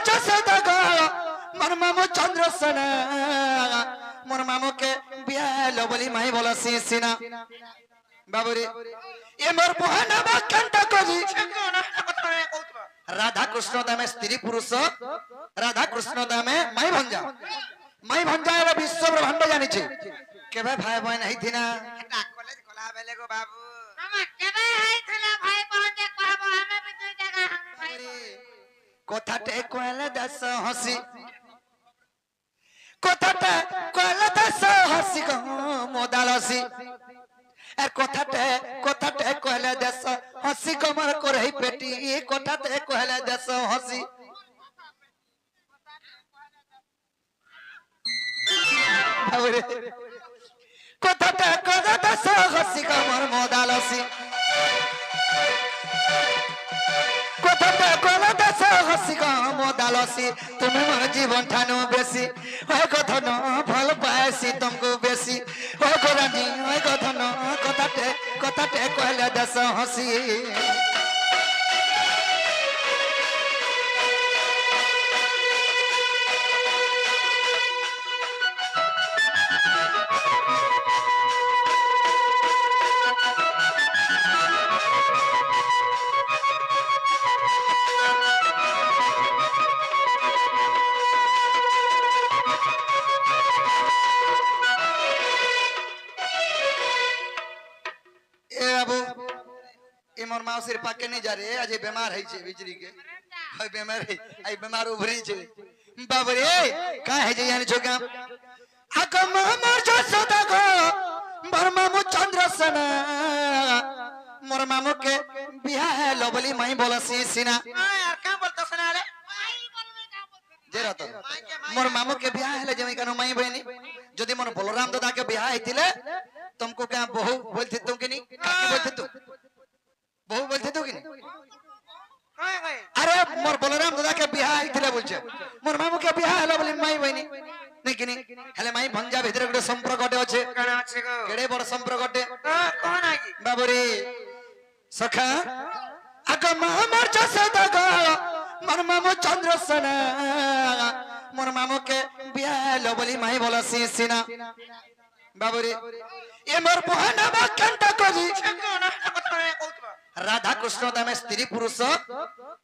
चसे दगो मोर मामू चंद्रसेन मोर मामू के बियाह लो बोली माई बोला सीना बाबूरे ये मोर बहन बा कंटा करी राधा कृष्ण दामे स्त्री पुरुष राधा कृष्ण दामे माई भंजा एरा विश्व ब्रह्मांड जानि छी केबे भाई बहन हई थिना एटा कॉलेज खोला बेले गो बाबू हम केबे हई थला भाई बहन जे कहबो हमें भी दुई जगह हम भाई कोथाटे कोले दस हसी कोथाटे कोले दस हसी को मोदालसी আর কোথাতে কইলে দেশ হসি কমর করই পেটি কোথাতে কইলে দেশ হসি বাবুরে কোথাতে কইলে দেশ হসি কমর মোদালসি কোথাতে কইলে দেশ হসি কমর মোদালসি তুমি মোর জীবন ঠানু বেশি ওই কথা ন ভাল পাইছি তুমকু বেশি ওই গোরানি ওই কথা ন কথাতে কইলে দেশ হসি मोर माउसिर पाके नहीं जा रे आज बीमार है छे बिजली के हई बीमार है आई बीमार उभरी छे बाबू रे का है जे यानी जोगा आक मामर जो सदा गो मोर मामू चंद्रसेन मोर मामू के बियाह है लोबली माई बोला सीना यार का बोलतो सुना रे जे रहतो मोर मामू के बियाह है जे कनो माई बहनी जदी मोर बलराम दादा के बियाह हेतिले तुमको क्या बहु बोलते तुम के नहीं काकी बोलते तू बहु बोलते तो कि नहीं अरे मोर बलराम दादा के बियाह आइथिले बोलछे मोर मामू के बियाह हलो बोली माई बहिनी नहीं कि नहीं हेले माई भंजा भितर गुटे संपर्कटे अछि काना अछि गो केडे बड़ संपर्कटे कोन आगी बाबू रे सखा आक मामर चसे दगो मोर मामू चंद्रसेन मोर मामू के बियाह हलो बोली माई बोला सीना बाबू रे ये मोर बहन बा कंटा करी राधा कृष्ण दामे स्त्री पुरुष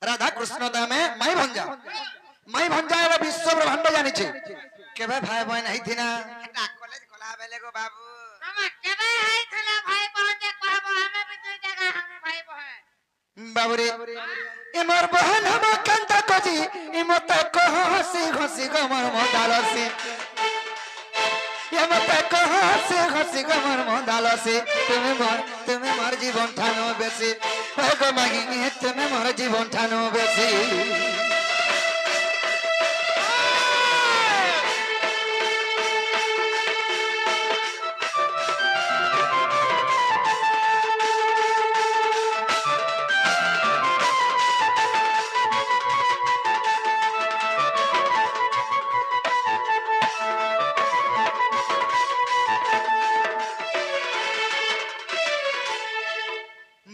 राधा कृष्ण दामे माई भंजा एरा विश्व ब्रह्मांड जानि छी केबे भाई बहन हई थिना एटा कॉलेज खोला बेले गो बाबू हम केबे हई थला भाई बहन जे कहबो हमें भी दुई जगह हम भाई बहन बाबूरे ए मोर बहन बा कंटा कजी ई मते कह हसी गो मोर मोदालसी ये मते कह हसी गो मोर मोदालसी তুমি মোর জীবন ঠানো বেশি ওই গো মাগি তুমি মোর জীবন ঠানো বেশি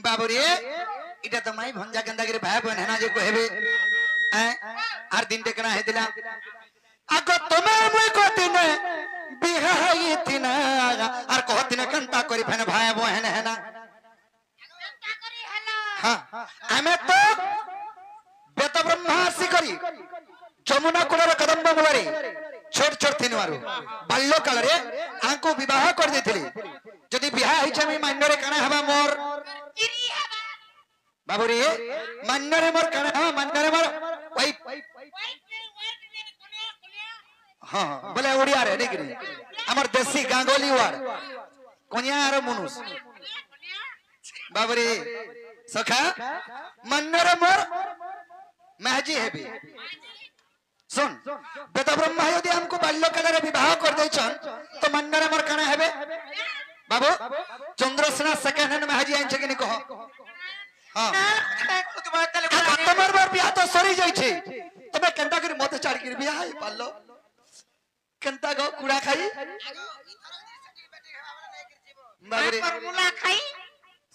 बाबूरे इटा तो माई भंजा केंदा करे भाई बहन है ना जे कहबे आर दिन टेकना है दिला आगो तमे मुई को दिन बिहाई थिना आर को दिन कंता करी फन भाई बहन है ना कंटा करी हेलो हां हमें तो बेत ब्रह्मासी करी जमुना कुलर कदम्ब मुलरे छोट थिन मारू बाल्य काल रे आंको विवाह कर देथिली जदी बियाह होई छै मान्य रे काना हबा मोर बाबू रे मान्य रे मोर काना हबा मान्य रे मोर वाइफ हां बोले ओडिया रे नहीं हमर देसी गांगोली वार कोनिया आरो मनुष बाबू रे सखा मान्य रे मोर महजी हेबी सुन बेद ब्रह्मा यदि हमको बाल्यकाल रे विवाह कर दैछन तो मान्य रे मोर काना हेबे बाबू चंद्रसेन सेकेंड हैंड महजी आइन छै कि नहीं कहो हां तुम्हार बार बियाह तो सरी जाई छै तबे केंता करी मते चाड़ के बियाह है पालो केंता गो कुड़ा खाई बाबरे फॉर्मूला खाई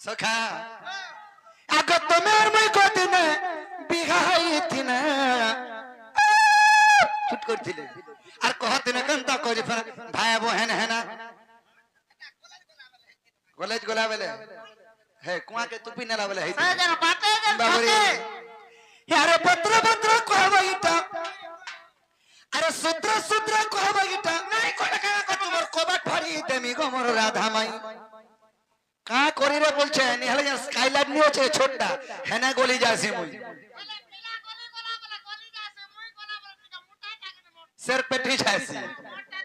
सखा आगो तुम्हार मैं को दिन बिहाई थिना করছিলে আর কহতে না কেনতা করি ভাই বহেন হেনা কলেজ গোলা বেলে হে কুয়াকে তুপি নেলা বেলে হে এই যেন বাতে যেন বাবরে থাকে। আরে পত্র পত্র কহবা ইটা আরে সূত্র সূত্র কহবা ইটা নাই কোটা কা তোমার কবাট ফাড়ি দেমি গো মোর রাধা মাই কা করি রে বলছে নিহলে স্কাইলাইট নিয়েছে ছোটটা হেনা গলি যাসি মুই বলে পিলা গলি গলা বলে গলি যাছে মুই গলা বলে টিকা মোটা থাকে না মোটা সের পেটি যাসি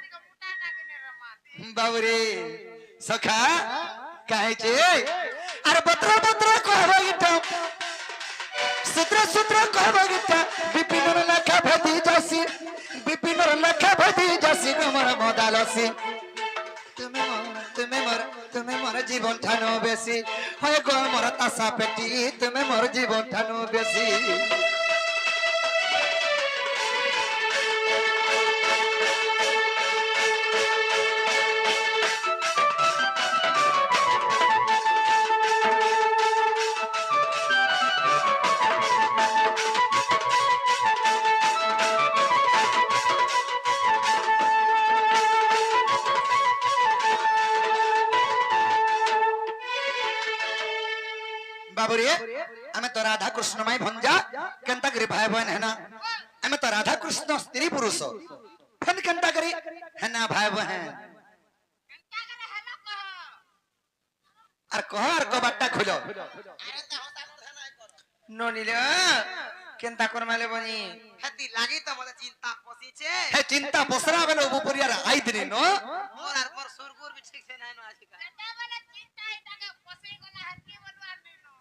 টিকা মোটা থাকে না রে মা বাবরে সখা কাহেছে আরে পত্র পত্র কহবা ইটা সূত্র সূত্র কহবা ইটা বিপিনর লেখা ভেদি যাসি বিপিনর লেখা ভেদি যাসি তোমার মদালসি তুমি মোর জীবন ঠানো বেশি হয় গো মোর তাসা পেটি তুমি মোর জীবন ঠানো বেশি বাবুরে আমি তো রাধা কৃষ্ণময় ভঞ্জা কেনতা করি ভাই বোন হেনা আমি তো রাধা কৃষ্ণ স্ত্রী পুরুষ ফেন কেনতা করি হেনা ভাই বোন কেনটা করে হেলা কহ আর কহ আর কবাটটা খুলো আরে তা হতা কথা নাই কর ননিল কেনতা করমালে বনি হেতি লাগি তো মতে চিন্তা পসিছে হে চিন্তা বসরা বেলে উপরিয়ার আই দিনি নো মোর আর পর সুরগুর বি ঠিক সে নাই নো আছিকা কেনটা বলে চিন্তা এটাকে পসে গলা হাতি বলু আর নিনো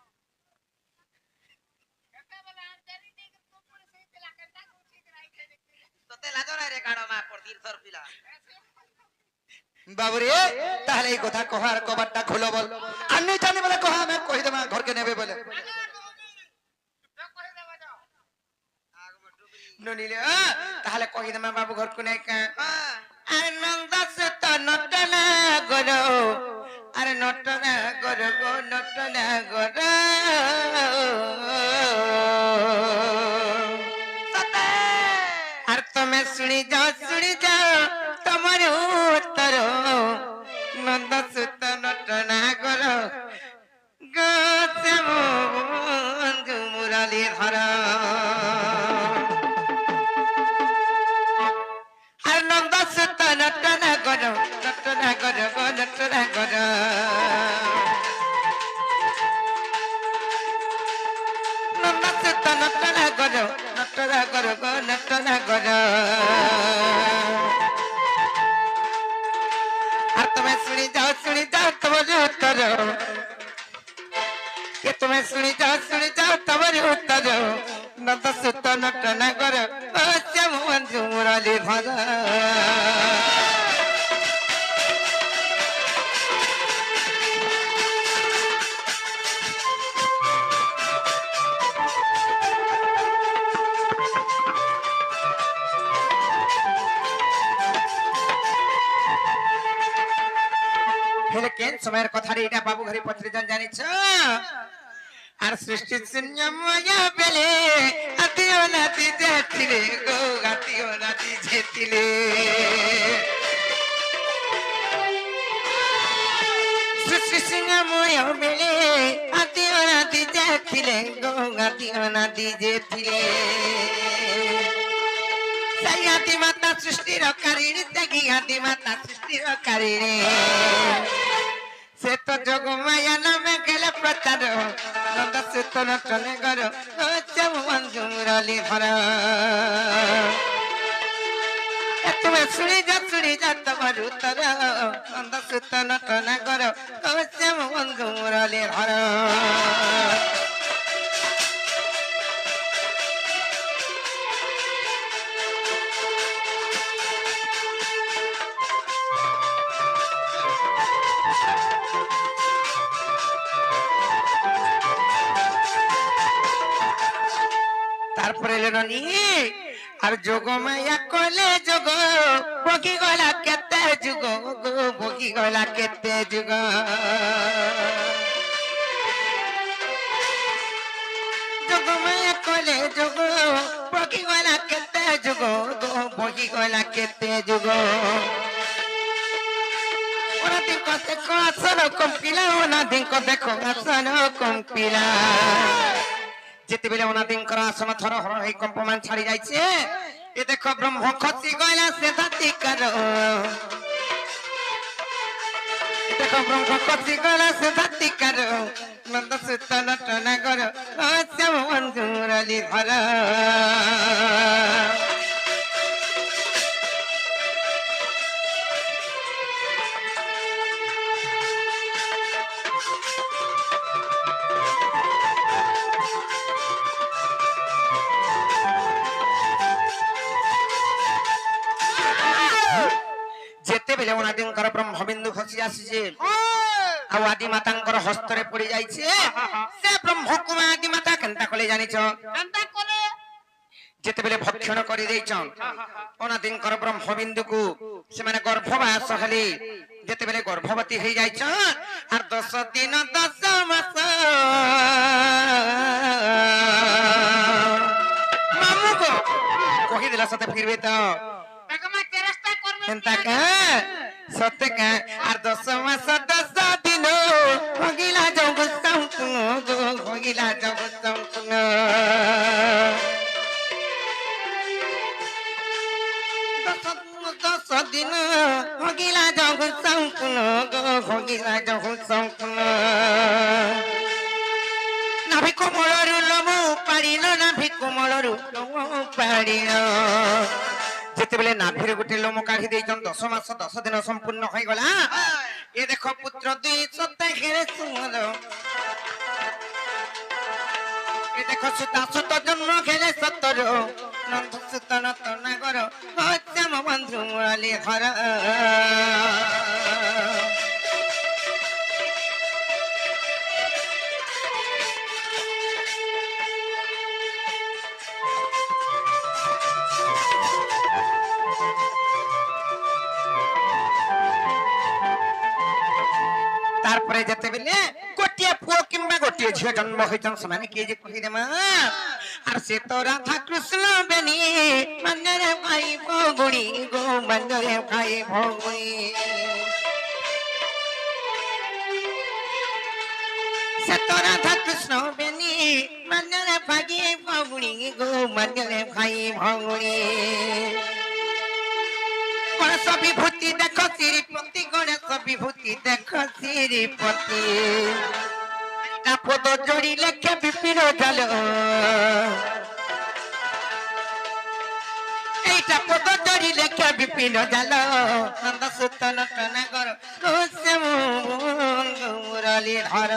কেনটা বলে আন্তরি দেখে তো পুরো সেই তেলা কেনটা কুছি রাই খেয়ে দেখতে তোতে লাজ নাই রে কাড়ো মা পর তীর্থর পিলা বাবুরে তাহলে এই কথা কহ আর কবাটটা খুলো বল আমি জানি বলে কহ আমি কই দেবা ঘরকে নেবে বলে ননিল তাহলে কই দেমা বাবু ঘর কোনে কা হ্যাঁ আরে নন্দাস তো নটনা গরো আরে নটনা গরো গো নটনা গরো সতে আর তুমি শুনি যাও তোমার উত্তর নন্দাস তো নটনা গরো গো শ্যাম বন্ধু মুরালি ধরা আর নন্দাস তো নটনা গরো গো নটনা গরো নন্দাস তো নটনা গরো গো নটনা গরো আর তুমি শুনি যাও তোমার উত্তর কে তুমি শুনি যাও তোমার উত্তর নন্দাস তো নটনা গরো ও শ্যাম বন্ধু মুরালি ধরা হেলে কেন সময়ের কথা রে এটা বাবু ঘরে পত্রে জানিছ আর সৃষ্টি শূন্যময় বেলে আতিও নাতি যেতিলে গো আতিও নাতি যেতিলে সৃষ্টি শূন্যময় বেলে আতিও নাতি যেতিলে গো আতিও নাতি যেতিলে সেই আদি মাতা সৃষ্টির কারিণী দেখি আদি মাতা সৃষ্টির কারিণী সে তো যোগ মায়া নামে গেলে প্রচার নন্দ সুতন চলে গর বন্ধু মুরলি ভর তুমি শুনি যা তোমার উত্তর নন্দ সুতন চলে গর বন্ধু মুরলি ভর তারপরে লেনি আর যোগ মায়া কলে যোগ বকি গলা কেতে যুগ গো বকি গলা কেতে যুগ যোগ মায়া কলে যোগ বকি গলা কেতে যুগ গো বহি গলা কেতে যুগ অনাদিଙ୍କ ଦେଖ ଆସନ କମ୍ପିଲା ଅନାଦିଙ୍କ ଦେଖ ଆସନ କମ୍ପିଲା ଯେତେବେଳେ ଅନାଦିଙ୍କର ଆସନ ଥର ହର ହେଇ କମ୍ପମାନ ଛାଡି ଯାଇଛି ଏ ଦେଖ ବ୍ରହ୍ମ ଖସି ଗଲା ସେ ଧାତିକାର ଦେଖ ବ୍ରହ୍ମ ଖସି ଗଲା ସେ ଧାତିକାର ନନ୍ଦ ସୁତ ନଟନା କର ଶ୍ୟାମ ବନ୍ଧୁ ମୁରଲି ଧର ଯେତେବେଳେ ଅନାଦିଙ୍କର ବ୍ରହ୍ମବିନ୍ଦୁ ଖସି ଆସିছে ଆଉ ଆଦି ମାତାଙ୍କର ହସ୍ତରେ ପଡି ଯାଇଛି ସେ ବ୍ରହ୍ମକୁ ଆଦି ମାତା କେନ୍ତା କଲେ ଜାଣିଛ କେନ୍ତା କଲେ ଯେତେବେଳେ ଭକ୍ଷଣ କରିଦେଇଛନ୍ ଅନାଦିଙ୍କର ବ୍ରହ୍ମବିନ୍ଦୁକୁ ସେମାନେ ଗର୍ଭବାସ ହେଲେ ଯେତେବେଳେ ଗର୍ଭବତୀ ହେଇଯାଇଛନ୍ আর 10 ଦିନ 10 ମାସ ମାମୁକୁ କହିଦେଲା ସତେ ଫିরবে তো বেগমা চেষ্টা করবে এন্তা কা সতে কা আর 10 মাস 10 দিন ভগিলা জগ সাউতু ভগিলা জগ সাউতু 10 দিন ভগিলা জগ সাউতু ভগিলা জগ সাউতু নাভি কোমলরু লমু পাড়িল নাভি কোমলরু লমু পাড়িল যেতেবেলে নাভির গোটে লোম কাঢ়ি দেইছন 10 মাস 10 দিন সম্পূর্ণ হয়ে গলা এ দেখো পুত্র দুই সত্তা ঘেরে সুমল এ দেখো সুতা সুত জন্ম ঘেরে সতর নন্দ সুত নতনা কর শ্যাম বন্ধু মুরলি ধর তারপরে যেতেবেলে গোটিয়ে পুଅ কিংবা গোটিয়ে ঝিଅ জন্ম হইছন ସେମାନେ କିଏ ଯେ କହିଦେମା আর সে তো রাধা কৃষ্ণ বেনি মন্দিরে ভাই ভগুড়ি গো মন্দিরে ভাই ভগুড়ি সে তো রাধা কৃষ্ণ বেনি মন্দিরে ভাই ভগুড়ি গো মন্দিরে ভাই ভগুড়ি গণেশ বিভূতি দেখ শ্রীপতি গণেশ বিভূতি দেখ শ্রীপতি পদ জড়ি লেখে বিপিন জাল এইটা পদ জড়ি লেখে বিপিন জাল নন্দ সুত নটনা কর শ্যাম বন্ধু মুরলি ধর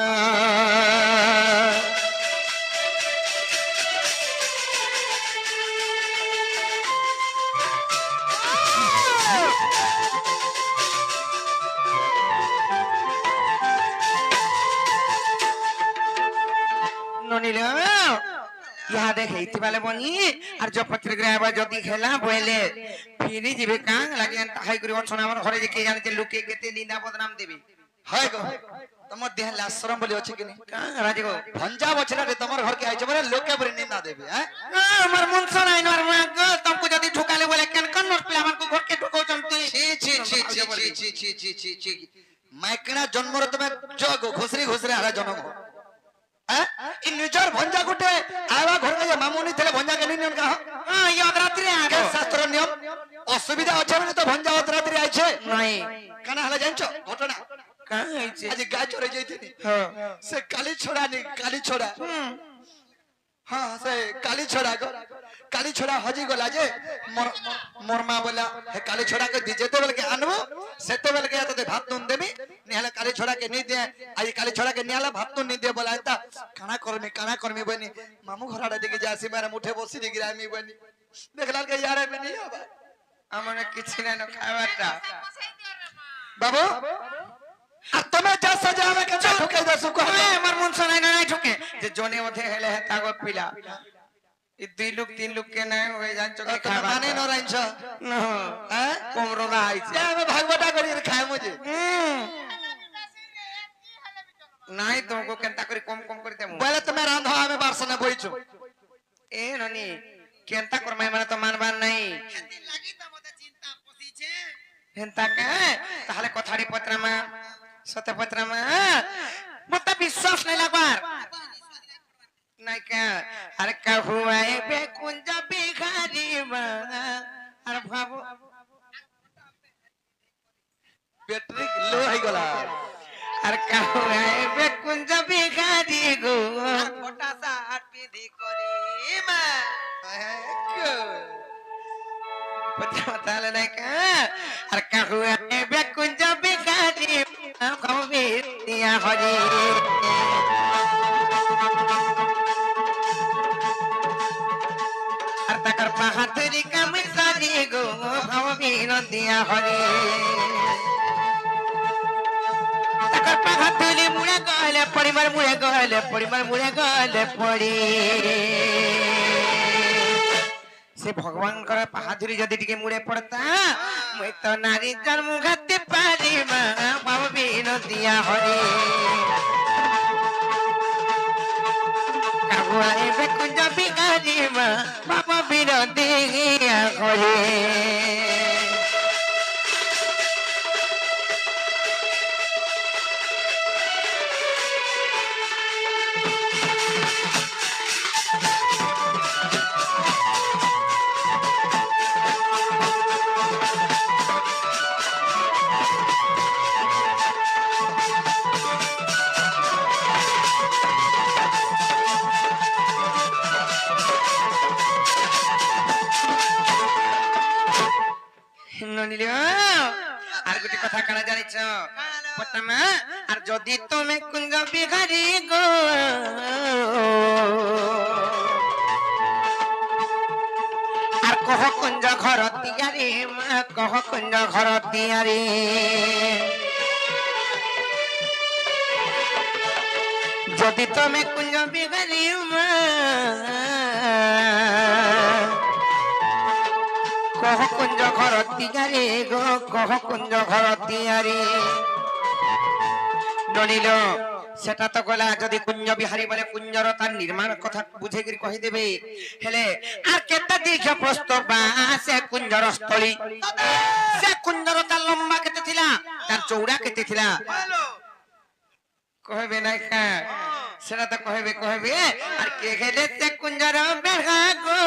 ননিল ইহাদে হেইতিবালে বনি আর জপত্রি গ্রাবা যদি খেলা বইলে ফিরি যাবে কাং লাগে তাহাই করি অছন আমার ঘরে যে কে জানিতে লোকে কেতে নিন্দা বদনাম দেবে হয় গো তোমার দেহ আশ্রম বলি আছে কি নি কাং রাজি গো ভঞ্জা বছরা রে তোমার ঘর কে আইছে বলে লোকে বলে নিন্দা দেবে হ্যাঁ আমার মন শোনাই নর মাগ তমকু যদি ঠুকালে বলে কেন কেন নরপিলা আমাকে ঘরকে ঠুকাউছন তুই ছি ছি ছি ছি ছি ছি ছি ছি ছি মাইকনা জন্মর তুমি জগ ঘুসরি ঘুসরি হারা জন্ম হ্যাঁ ই নিজর ভঞ্জা গুটে আবা ঘরে যে মামুনি থলে ভঞ্জা কেনি নিয়ম কা হ্যাঁ ইয়া রাত্রি আগে কে শাস্ত্র নিয়ম অসুবিধা আছে মানে তো ভঞ্জা অতরাত্রি আইছে নাই কানা হলে জানছো ঘটনা কাং হইছে আজ গায় চড়ে যাইতিনি হ্যাঁ সে কালি ছড়া নি কালি ছড়া হ্যাঁ সে কালি ছড়া গো কালি ছড়া হজি গলা যে মোর মা বলা হে কালি ছড়া কে দি যেতে বেলকে আনবো সেতে বেলকে তোতে ভাত তুন দেবি নিহলে কালি ছড়া কে নি দে আই কালি ছড়া কে নিহলে ভাত তুন নি দে বলা তা কানা করমি বনি মামু ঘরাটা দিকে যাসি মারে মুঠে বসি দিকে আমি বনি দেখলাল কে यार বনি বাবা আমার কিছু না খাওয়াটা বসাই দিও রে মা বাবু আর তুমি যা সাজা আমাকে ঠকাই দাসু কো আমার মন শোনাই নাই ঠকে যে জনে মধ্যে হেলে হেতা গো পিলা এই 2 লোক 3 লোক কে নাই হয়ে যাচ্ছে কি তুমি খাবার মানে নরাইছ না হ্যাঁ কোমরো না আইছে যা আমি ভাগবটা করি খাই মুজে বেশি রে কি হলে বিচন নাই তোকে কেনতা করে কম কম করে দেমু বলে তুমি রান্ধা আমি বারসনে বইছো এ ননি কেনতা করমাই মানে তো মানবার নাই লাগি তো হেন্তা কে তাহলে কথাটি পত্রামা সতে পত্রামা মতে বিশ্বাস নাই লাগবার নাই কে আর কা হুয়ায়ে বেকুঞ্জ বিখারি মা আর ভাবো ব্যাটারি লো হয়ে গলা আর কা হুয়ায়ে বেকুঞ্জ বিখারি গো মোটা সাট বিধি করি মা পত্রামা তাহলে নাই কে আর কা হুয়ায়ে বেকুঞ্জ বিখারি মা কবি দিয়া হরি আর তাকার পাহাড়ি কামি সারি গো ভবি নদিয়া হরি তাকার পাহাড়ি মুড়ে গলে পরিবার মুড়ে গলে পরিবার মুড়ে গলে পড়ি সে ভগবানଙ୍କର পাহাড়ি যদি টিকে মুড়ে পড়তা মুই তো নারী জন্ম ঘাতে পারি মা ভবি নদিয়া হরি কাহুয়া এবে কুঞ্জ বিকারি মা বাবা বিরোধী করে ননিল আর গোটে কথা কানা জানিছ প্রথমে আর যদি তুমি কুঞ্জ বিহারি গো আর কহ কুঞ্জ ঘর তিয়ারি মা কহ কুঞ্জ ঘর তিয়ারি যদি তুমি কুঞ্জ বিহারি মা কহ কুঞ্জ ঘর তিয়ারি গো কহ কুঞ্জ ঘর তিয়ারি নলিল সেটা তো গলা যদি কুঞ্জ বিহারী বলে কুঞ্জর তার নির্মাণ কথা বুঝে গিয়ে কহি দেবে হেলে আর কেতে দীর্ঘ প্রস্থ বা সে কুঞ্জর স্থলী সে কুঞ্জর তার লম্বা কেতে থিলা তার চৌড়া কেতে থিলা কহবে নাই কা সেটা তো কহবে আর কে গেলে সে কুঞ্জর বেড়া গো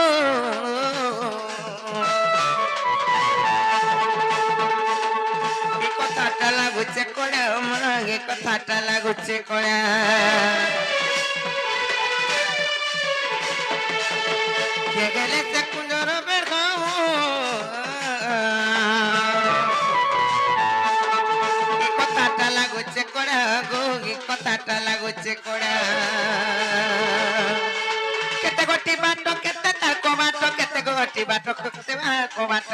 কথাটা লাগুছে কড়া মাগে কথাটা লাগুছে কড়া কে গেলে সে কুঞ্জর বেড়া কথাটা লাগুছে কড়া গো কথাটা লাগুছে কড়া কেতে গোটি বাট কেতে তার কবাট কেতে গোটি বাট কেতে কবাট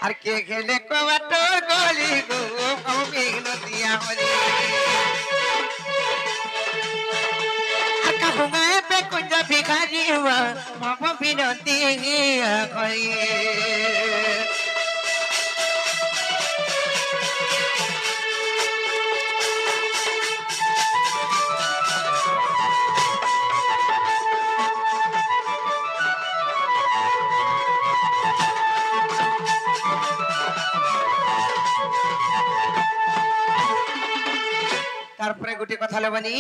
আর কে গেলে কবাট গলি গো কবি নদিয়া হরি আর কাহুগায়ে পে কুঞ্জ ভিখারি মা বিনতি করি তারপরে গোটে কথা লবনি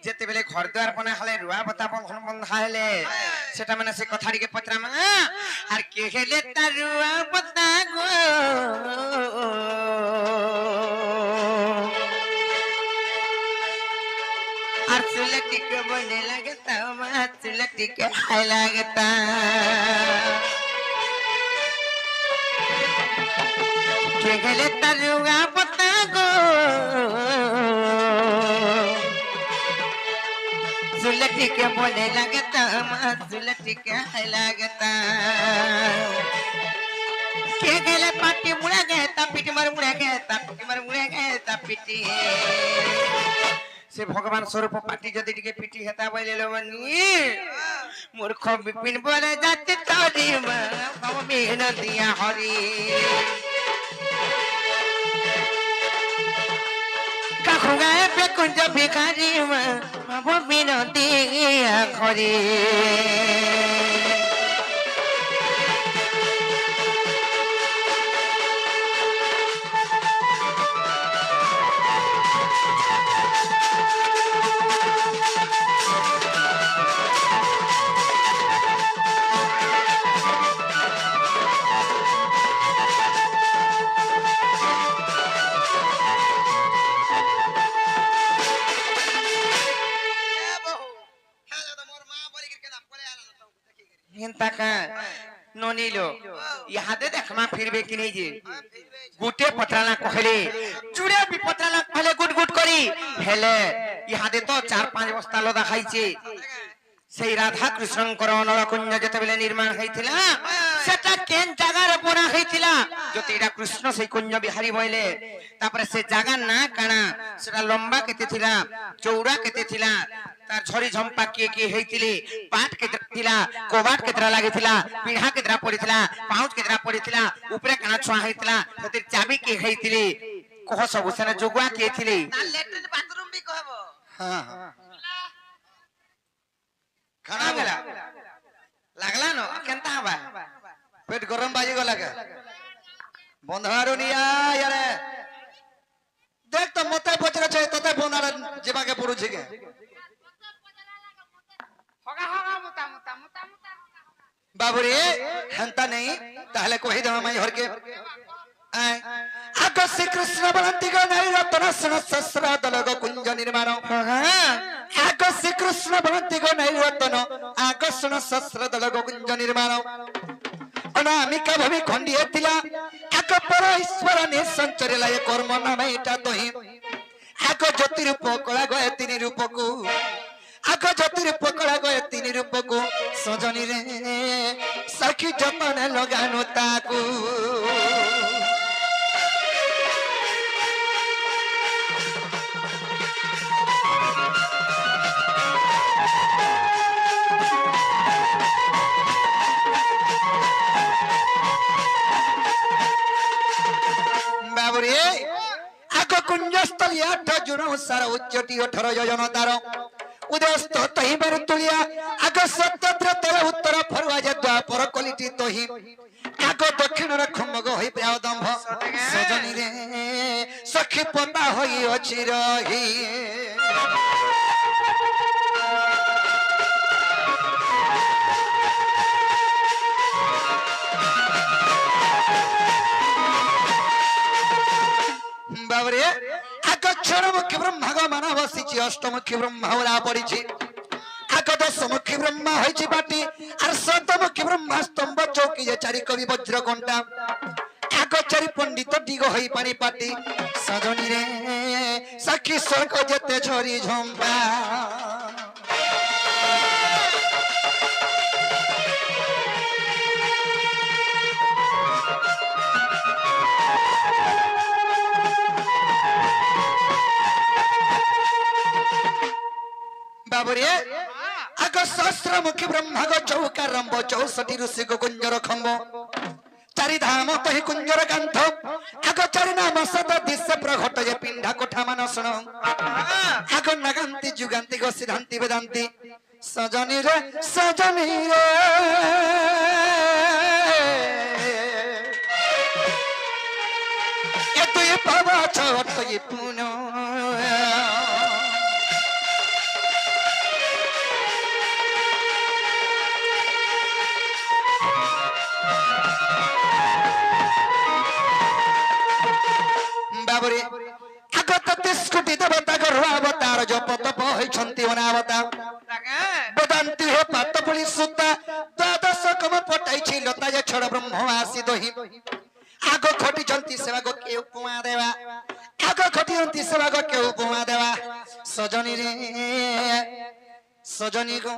যেতে বেলে ঘর দ্বার বনা হলে রুয়া বতা বন্ধা হলে সেটা মানে সে কথাটিকে পত্রামা আর কে হেলে তার রুয়া বতা গো আর চুলটিকে বনে লাগতা মা চুলটিকে হাই লাগতা কে হেলে তার রুয়া বতা গো चुलटी के बोले लगता चुलटी के लगता के गेले पाटी मुड़ा गए ता पिटी मर मुड़ा गए ता पिटी मर मुड़ा गए ता पिटी से भगवान स्वरूप पाटी जदी टिके पिटी हेता बोले लोवनी मूर्ख विपिन बोले जाते तोरी मा भवमी नदिया हरि কাহুগায়ে পে কুঞ্জ ভিখারি মা ভবি নদিয়া হরি हिंता का नोनीलो यहाँ दे देखमा फिरबे कि नहीं जे गुटे पत्राला कहले चुड़े भी पत्राला कहले गुट गुट करी हेले यहाँ दे तो 4-5 बस्ता लदा खाइছে সেই রাধা কৃষ্ণଙ୍କର নরকুঞ্জ যেতবেলে নির্মাণ হইছিলা সেটা কেন জায়গারে বনা হইছিলা যদি এটা কৃষ্ণ সেই কুঞ্জ বিহারী বইলে তারপরে সে জায়গা না কানা সেটা লম্বা কেতে থিলা চৌড়া কেতে থিলা তার ঝরি ঝম্পা কে কে হইতিলে পাট কেতরা থিলা কোবাট কেতরা লাগিছিলা পিঢ়া কেতরা পড়িছিলা পাউচ কেতরা পড়িছিলা উপরে কানা ছোয়া হইছিলা সেতির চাবি কে হইতিলে কহ সব সেনা যোগুয়া কে থিলে না ল্যাট্রিন বাথরুম বি কহব हाँ हाँ खाना লাগলা बोला লাগলা ন কেনতা হবা पेट गरम बाजी गला के बंधारो निया यारे देख तो मते पचरा छे तते बंधार जेबा के पड़ू छे के होगा होगा मुता मुता मुता मुता बाबूरे हंता नहीं ताहले कोही दमा माई हर के आय आको श्री कृष्ण बलंती को नहीं रत्न सन सहस्र दलग कुंज निर्माण आको श्री कृष्ण बलंती को नहीं रत्न आकर्षण सहस्र दलग कुंज निर्माण अनामिका भूमि खंडिए थिला आको पर ईश्वर ने संचरे लाय कर्म नाम एटा तोहि आको ज्योतिरूप कला गए तीन रूप को आको ज्योतिरूप कला गए तीन रूप को सजनी रे सखी जतन लगानु ताकू बाबुरे आको कुंजस्थल 8 जुन सारा उच्चटी 18 योजन तार उदयस्त तही बर तुलिया आको सत्यत्र तेरे उत्तर फरुआ जे द्वापर कलिटी तही आको दक्षिण रे खमग होई प्याव दंभ सजनी रे सखी पता होई अछि रही बाबरे आकक्षर मुख्य ब्रह्मा गो मानव बसिछि अष्टमुखी ब्रह्मा होला पड़िछि आक दशमुखी ब्रह्मा होइछि बाटी आर शतमुखी ब्रह्मा स्तंभ चौकी जे चारि कवि वज्र घंटा आक चारि पंडित दिग होई पानी पाटी सजनी रे सखी स्वर्ग जेते झरी झंपा बाबरे आग सहस्रमुखी ब्रह्मा गो चौका रंब 64 ऋषि गो कुंजर खंब चारि धाम तहि कुंजर कांथ आग चारि नाम सत दिश प्रघट जे पिंडा कोठा मान सुन आग नगांती जुगांती गो सिद्धांती वेदांती सजनी रे ये तो ये बाबा छोट ये पुनो बाबरे आगत 30 कोटी देवता गर्व अवतार जो पतप होइछंती अनावतार वेदांती हे पातपली सुता द्वादश कम पटाइछि लता जे छड़ ब्रह्म आसी दोहि आगो खटी जंती सेवा गो के उपमा देवा आगो खटी जंती सेवा गो के उपमा देवा सजनी रे सजनी गो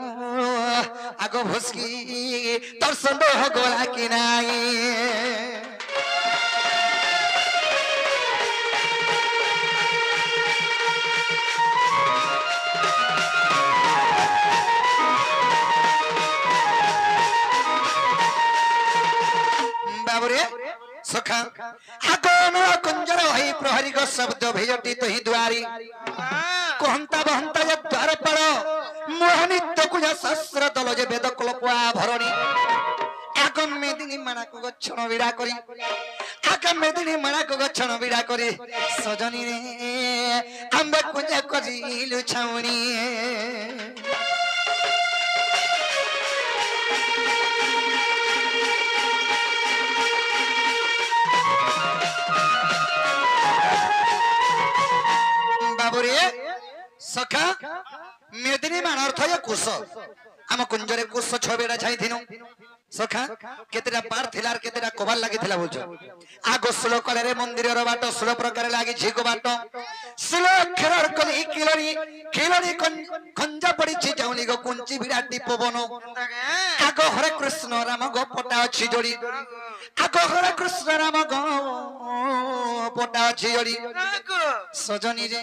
आगो भुसकी तोर संदेह गोला कि नाही बाबरे सखा आगोन कुंजर होई प्रहरी को शब्द भेजटी तो ही द्वारी कोहंता बहंता जे द्वार पर मोहनी तकुजा सहस्र दल जे वेद कल्पवा भरणी आगम मेदिनी मना को गच्छन विड़ा करी आगम मेदिनी मना को गच्छन विड़ा करी सजनी रे अंबे कुंजा करी लुछावणी बाबुरे सखा मेदिनी मान अर्थ ये कुश ଆମ କୁଞ୍ଜରେ କୁଶ ଛବେଟା ଛାଇଥିନୁ ସଖା କେତେଟା ପାର ଥିଲା আর କେତେଟା କବାଲ ଲାଗିଥିଲା ବୁଝ ଆଗ ସୁଲ କଳରେ ମନ୍ଦିରର ବାଟ ସୁଲ ପ୍ରକାର ଲାଗି ଝିକ ବାଟ ସୁଲ ଖେଳର କଲି ଖିଲରି ଖଞ୍ଜା ପଡିଛି ଜାଉଲି ଗো କୁଞ୍ଚି ବିରାଟି ପବନ ଆଗ ହରେ କୃଷ୍ଣ ରାମ গো পটা ଅଛି ଯୋଡି আগ হরে কৃষ্ণ রাম গো পটা ଅଛି ଯୋଡি সজনী রে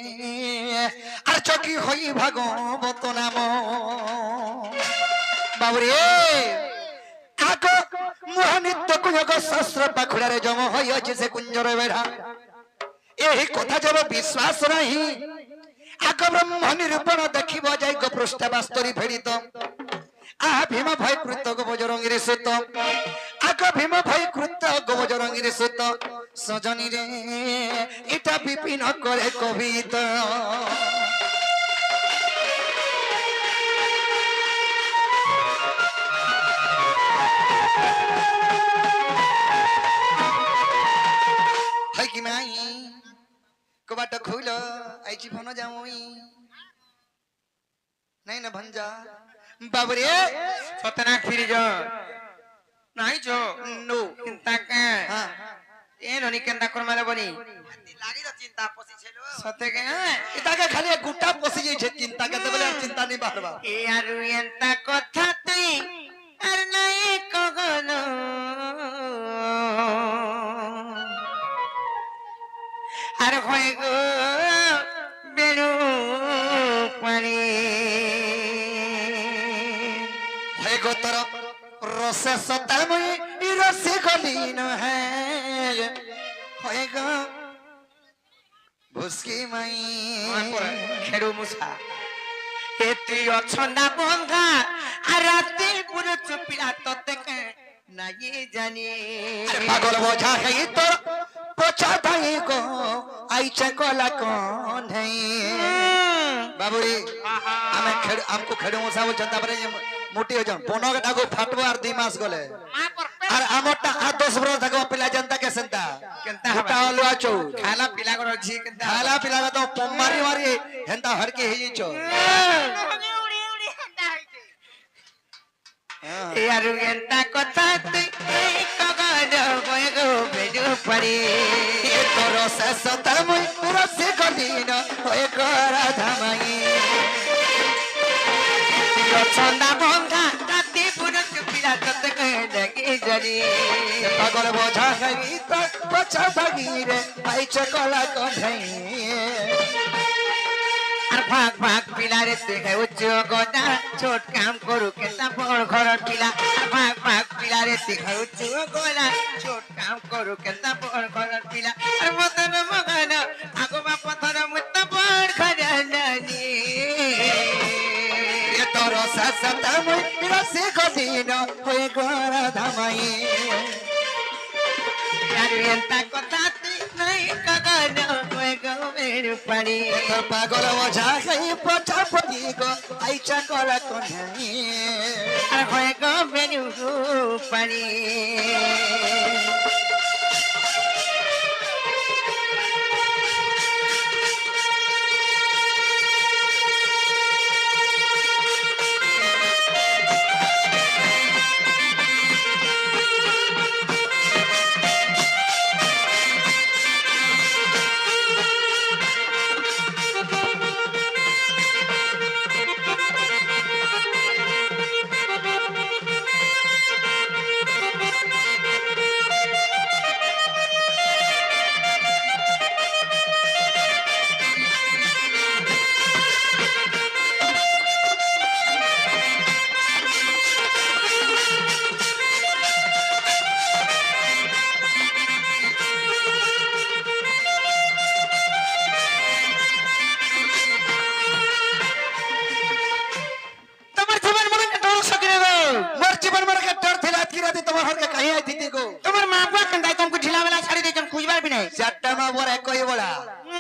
আর চকি হই ভাগবত নাম বাবুরে আগ মোহনিত্য কুয়গ শাস্ত্র পাখুড়ারে জম হইছে সে কুঞ্জর বেড়া এই কথা যাব বিশ্বাস নাহি আগ ব্রহ্ম নিরূপণ দেখিব যাই গো পৃষ্ঠবাস্তরি ফেড়িত আহা ভীম ভাই কৃত গো বজরঙ্গীর সুত আগ ভীম ভাই কৃত গো বজরঙ্গীর সুত সজনী রে এটা বিপিন করে কবিতা কি মাই কবাট খুল আই জীবন যাওই নাই না ভঞ্জা বাবরে সতনা ফিরি যো নাই যো নো তাকে হ্যাঁ এ ননি কেন্দা করমালে বনি লাগি তো চিন্তা পসি ছিল সতেকে এটাকে খালি গুটা পসি যাইছে চিন্তা কেতে বলে আর চিন্তা নি বারবা এ আর এন্তা কথা তুই আর নাই কগনো আর হয় গো বেড়ু পানি হয় গো তোর রসে সতামই রসে গলিন হে হয় গো ভুসকি মাই খেড়ু মুসা এতি অছন্দা বঙ্গা আর রাতে পুরো চুপিলা ততে নাই জানি পাগল বোঝা হেই তোর পোছা ধাই গো আইছে কলা কোন হেই বাবুরি আমি খেড় আমকো খেড়ু মশা বলছ তারপরে মোটি হজন পনগটা গো ফাটবো আর 2 মাস গলে মা পর আর আমটা আ 10 বছর থাকো পিলা জনতা কে সেন্তা কেনতা গোটা অলুয়া চৌ খালা পিলা গর ঝি কেনতা খালা পিলা তো মারি মারি হেন্তা হরকে হেই চৌ উড়ি উড়ি হন্তা হইছে এ আর এন্তা কথা তুই কগনো বয় গো বেড়ু পানি তোর শেষ তরমই রসে গলিন হয়ে গরা ধামাই ছন্দা বঙ্গা রাতে পুরো চুপিলা ততে লাগি জানি পাগল বোঝা হেই তোর পোছা ভাগি রে আইছে কলা কোন আর ভাগ ভাগ পিলারে দেখে উচ্চ গোটা ছোট কাম করু কেতা বড় ঘর পিলা আর ভাগ ভাগ পিলারে দেখে উচ্চ গোলা ছোট কাম করু কেতা বড় ঘর পিলা আর মতন মগন আগবা পথর মুত্ত বড় ঘর নানি তোর শেষ তরমই রসে গলিন হয়ে গরা ধামাই আর এন্তা কথা তুই নাই কগন হয়ে গো মেরু পানি তোর পাগল বোঝা হেই পোছা ভাগি গো আইছে কলা কোন আর হয়ে গো মেরু পানি চারটা মা বড় একই বড়া